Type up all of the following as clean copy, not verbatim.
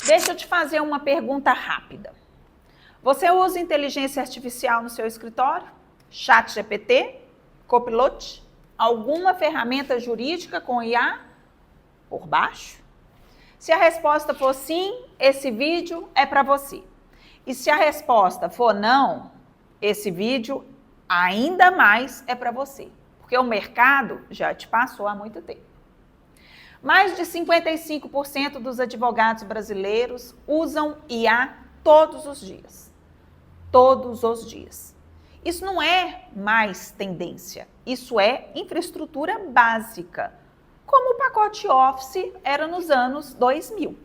Deixa eu te fazer uma pergunta rápida. Você usa inteligência artificial no seu escritório? ChatGPT? Copilot? Alguma ferramenta jurídica com IA por baixo? Se a resposta for sim, esse vídeo é para você. E se a resposta for não, esse vídeo ainda mais é para você. Porque o mercado já te passou há muito tempo. Mais de 55% dos advogados brasileiros usam IA todos os dias. Todos os dias. Isso não é mais tendência, isso é infraestrutura básica, como o pacote Office era nos anos 2000.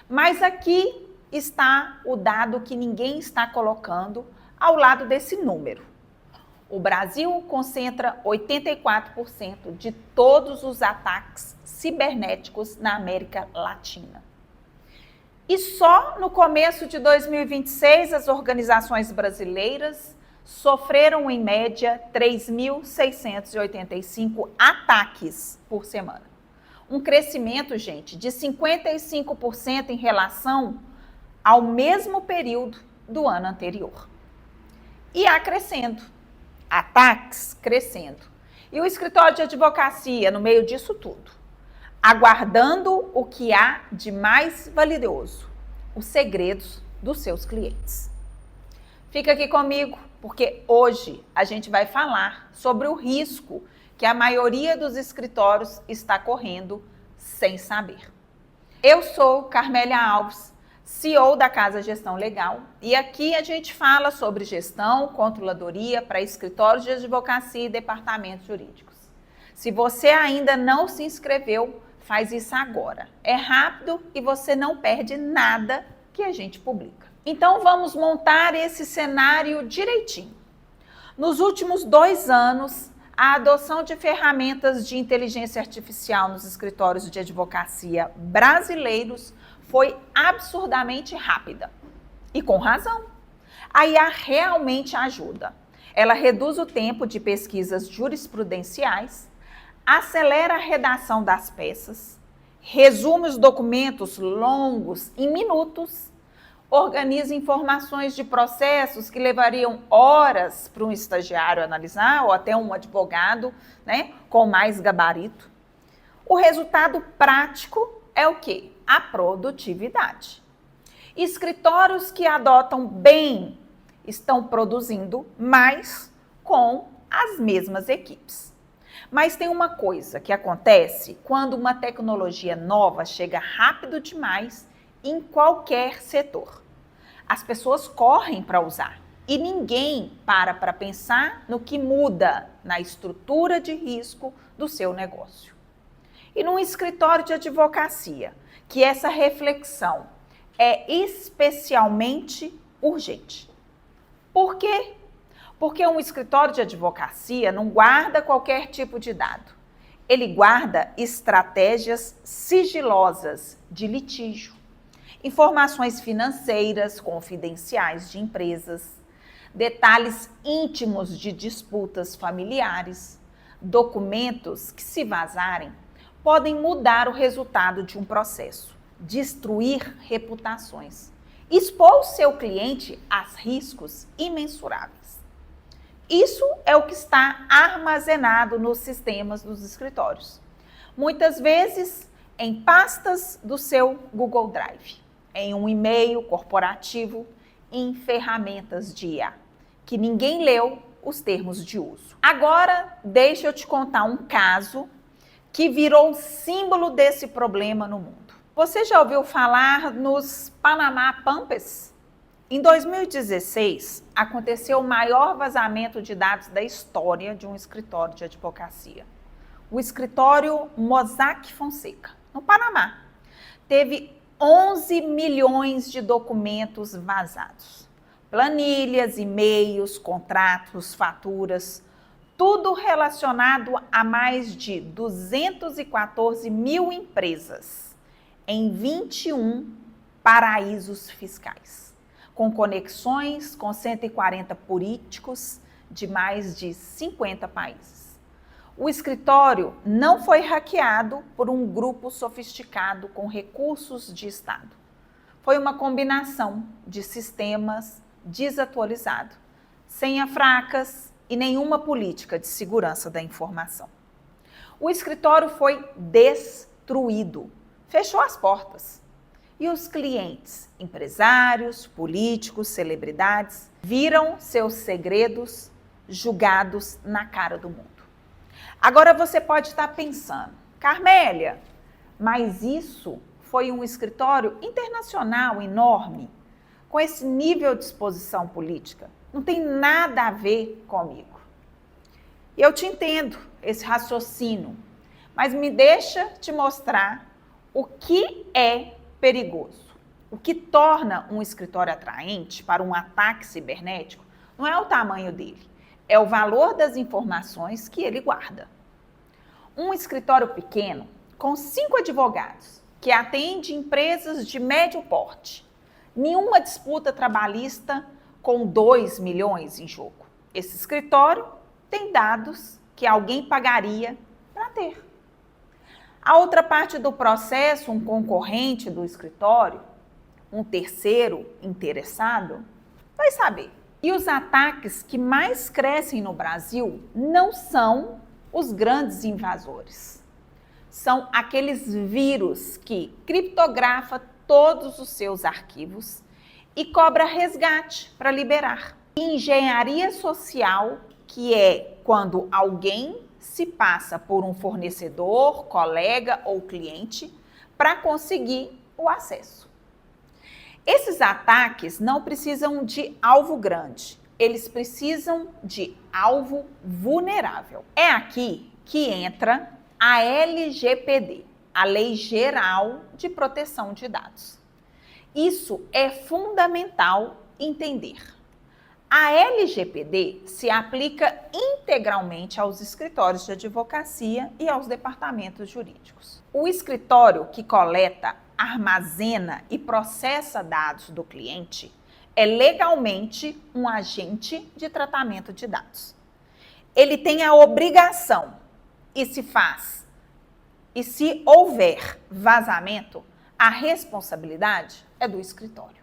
Mas aqui está o dado que ninguém está colocando ao lado desse número. O Brasil concentra 84% de todos os ataques cibernéticos na América Latina. E só no começo de 2026, as organizações brasileiras sofreram, em média, 3.685 ataques por semana. Um crescimento, gente, de 55% em relação ao mesmo período do ano anterior. E há crescendo, ataques crescendo. E o escritório de advocacia, no meio disso tudo, aguardando o que há de mais valioso, os segredos dos seus clientes. Fica aqui comigo, porque hoje a gente vai falar sobre o risco que a maioria dos escritórios está correndo sem saber. Eu sou Carmélia Alves, CEO da Casa Gestão Legal, e aqui a gente fala sobre gestão, controladoria para escritórios de advocacia e departamentos jurídicos. Se você ainda não se inscreveu, faz isso agora. É rápido e você não perde nada que a gente publica. Então vamos montar esse cenário direitinho. Nos últimos 2 anos, a adoção de ferramentas de inteligência artificial nos escritórios de advocacia brasileiros foi absurdamente rápida. E com razão. A IA realmente ajuda. Ela reduz o tempo de pesquisas jurisprudenciais, acelera a redação das peças, resume os documentos longos em minutos, organiza informações de processos que levariam horas para um estagiário analisar ou até um advogado, com mais gabarito. O resultado prático é o quê? A produtividade. Escritórios que adotam bem estão produzindo mais com as mesmas equipes. Mas tem uma coisa que acontece quando uma tecnologia nova chega rápido demais em qualquer setor. As pessoas correm para usar e ninguém para pensar no que muda na estrutura de risco do seu negócio. E num escritório de advocacia, que essa reflexão é especialmente urgente. Por quê? Porque um escritório de advocacia não guarda qualquer tipo de dado. Ele guarda estratégias sigilosas de litígio, informações financeiras confidenciais de empresas, detalhes íntimos de disputas familiares, documentos que, se vazarem, podem mudar o resultado de um processo, destruir reputações, expor o seu cliente a riscos imensuráveis. Isso é o que está armazenado nos sistemas dos escritórios. Muitas vezes em pastas do seu Google Drive, em um e-mail corporativo, em ferramentas de IA, que ninguém leu os termos de uso. Agora, deixa eu te contar um caso que virou símbolo desse problema no mundo. Você já ouviu falar nos Panama Papers? Em 2016, aconteceu o maior vazamento de dados da história de um escritório de advocacia. O escritório Mossack Fonseca, no Panamá, teve 11 milhões de documentos vazados. Planilhas, e-mails, contratos, faturas, tudo relacionado a mais de 214 mil empresas em 21 paraísos fiscais, com conexões com 140 políticos de mais de 50 países. O escritório não foi hackeado por um grupo sofisticado com recursos de Estado. foi uma combinação de sistemas desatualizados, senhas fracas e nenhuma política de segurança da informação. O escritório foi destruído, fechou as portas. E os clientes, empresários, políticos, celebridades, viram seus segredos julgados na cara do mundo. Agora você pode estar pensando, Carmélia, mas isso foi um escritório internacional enorme, com esse nível de exposição política. Não tem nada a ver comigo. Eu te entendo, esse raciocínio, mas me deixa te mostrar o que é perigoso. O que torna um escritório atraente para um ataque cibernético não é o tamanho dele, é o valor das informações que ele guarda. Um escritório pequeno, com 5 advogados, que atende empresas de médio porte, nenhuma disputa trabalhista com 2 milhões em jogo. Esse escritório tem dados que alguém pagaria para ter. A outra parte do processo, um concorrente do escritório, um terceiro interessado, vai saber. E os ataques que mais crescem no Brasil não são os grandes invasores. São aqueles vírus que criptografa todos os seus arquivos e cobra resgate para liberar. Engenharia social, que é quando alguém se passa por um fornecedor, colega ou cliente para conseguir o acesso. Esses ataques não precisam de alvo grande, eles precisam de alvo vulnerável. É aqui que entra a LGPD, a Lei Geral de Proteção de Dados. Isso é fundamental entender. A LGPD se aplica integralmente aos escritórios de advocacia e aos departamentos jurídicos. O escritório que coleta, armazena e processa dados do cliente é legalmente um agente de tratamento de dados. Ele tem a obrigação, e se houver vazamento, a responsabilidade é do escritório.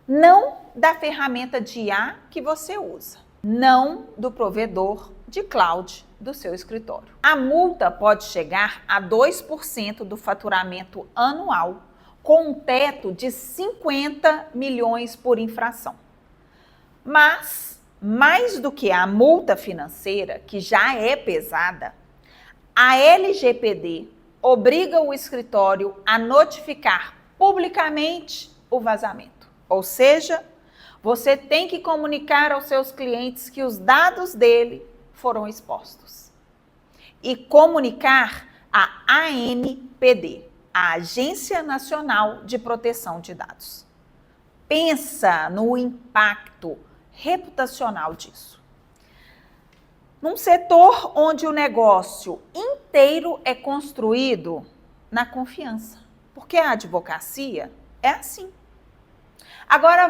Não da ferramenta de IA que você usa, não do provedor de cloud do seu escritório. A multa pode chegar a 2% do faturamento anual, com um teto de 50 milhões por infração. Mas, mais do que a multa financeira, que já é pesada, a LGPD obriga o escritório a notificar publicamente o vazamento. Ou seja, você tem que comunicar aos seus clientes que os dados dele foram expostos. E comunicar a ANPD, a Agência Nacional de Proteção de Dados. Pensa no impacto reputacional disso. Num setor onde o negócio inteiro é construído na confiança, porque a advocacia é assim. Agora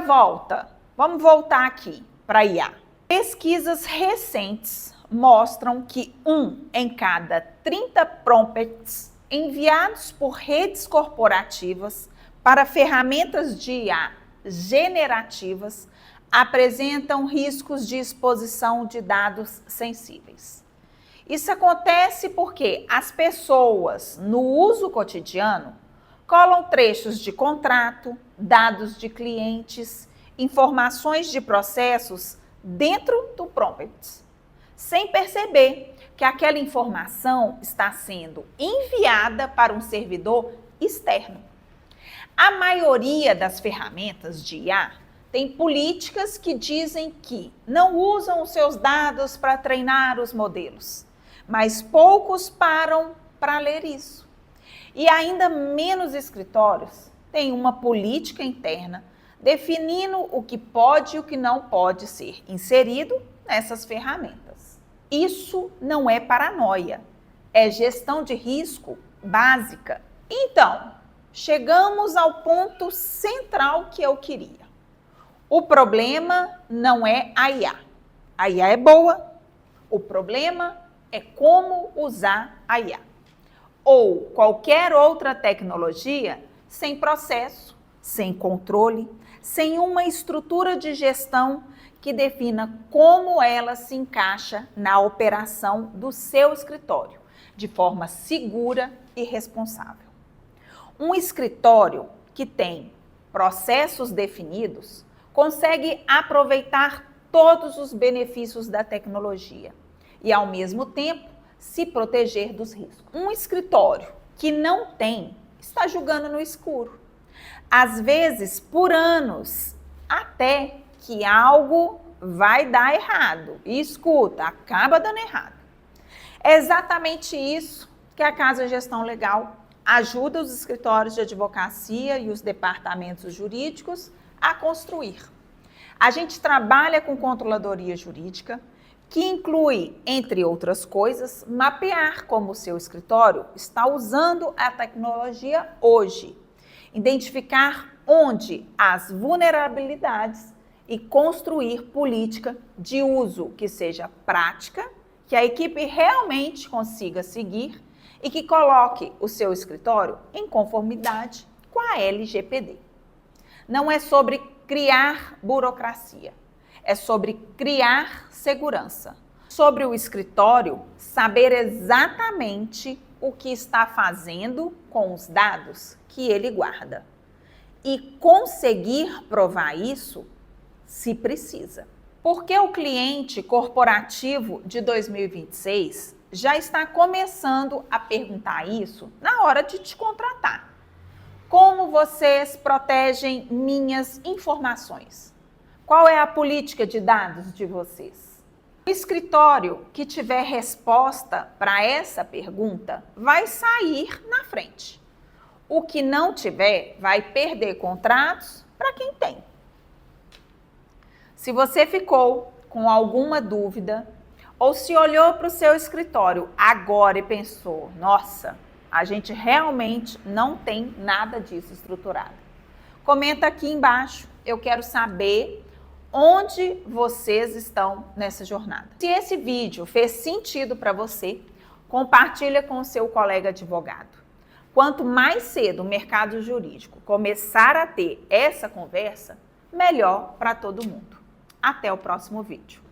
vamos voltar aqui para a IA. Pesquisas recentes mostram que 1 em cada 30 prompts enviados por redes corporativas para ferramentas de IA generativas apresentam riscos de exposição de dados sensíveis. Isso acontece porque as pessoas, no uso cotidiano, colam trechos de contrato, dados de clientes, informações de processos dentro do prompt, sem perceber que aquela informação está sendo enviada para um servidor externo. A maioria das ferramentas de IA tem políticas que dizem que não usam os seus dados para treinar os modelos, mas poucos param para ler isso. E ainda menos escritórios têm uma política interna definindo o que pode e o que não pode ser inserido nessas ferramentas. Isso não é paranoia, é gestão de risco básica. Então, chegamos ao ponto central que eu queria. O problema não é a IA. A IA é boa, o problema é como usar a IA. Ou qualquer outra tecnologia sem processo, sem controle, sem uma estrutura de gestão que defina como ela se encaixa na operação do seu escritório, de forma segura e responsável. Um escritório que tem processos definidos consegue aproveitar todos os benefícios da tecnologia e, ao mesmo tempo, se proteger dos riscos. Um escritório que não tem está jogando no escuro, às vezes por anos, até que algo vai dar errado. E escuta, acaba dando errado. É exatamente isso que a Casa Gestão Legal ajuda os escritórios de advocacia e os departamentos jurídicos a construir. A gente trabalha com controladoria jurídica, que inclui, entre outras coisas, mapear como o seu escritório está usando a tecnologia hoje, identificar onde as vulnerabilidades e construir política de uso que seja prática, que a equipe realmente consiga seguir e que coloque o seu escritório em conformidade com a LGPD. Não é sobre criar burocracia, é sobre criar segurança. Sobre o escritório, saber exatamente o que está fazendo com os dados que ele guarda e conseguir provar isso se precisa. Porque o cliente corporativo de 2026 já está começando a perguntar isso na hora de te contratar. Como vocês protegem minhas informações? Qual é a política de dados de vocês? O escritório que tiver resposta para essa pergunta vai sair na frente. O que não tiver vai perder contratos para quem tem. Se você ficou com alguma dúvida ou se olhou para o seu escritório agora e pensou, nossa, a gente realmente não tem nada disso estruturado, comenta aqui embaixo, eu quero saber onde vocês estão nessa jornada. Se esse vídeo fez sentido para você, compartilha com o seu colega advogado. Quanto mais cedo o mercado jurídico começar a ter essa conversa, melhor para todo mundo. Até o próximo vídeo.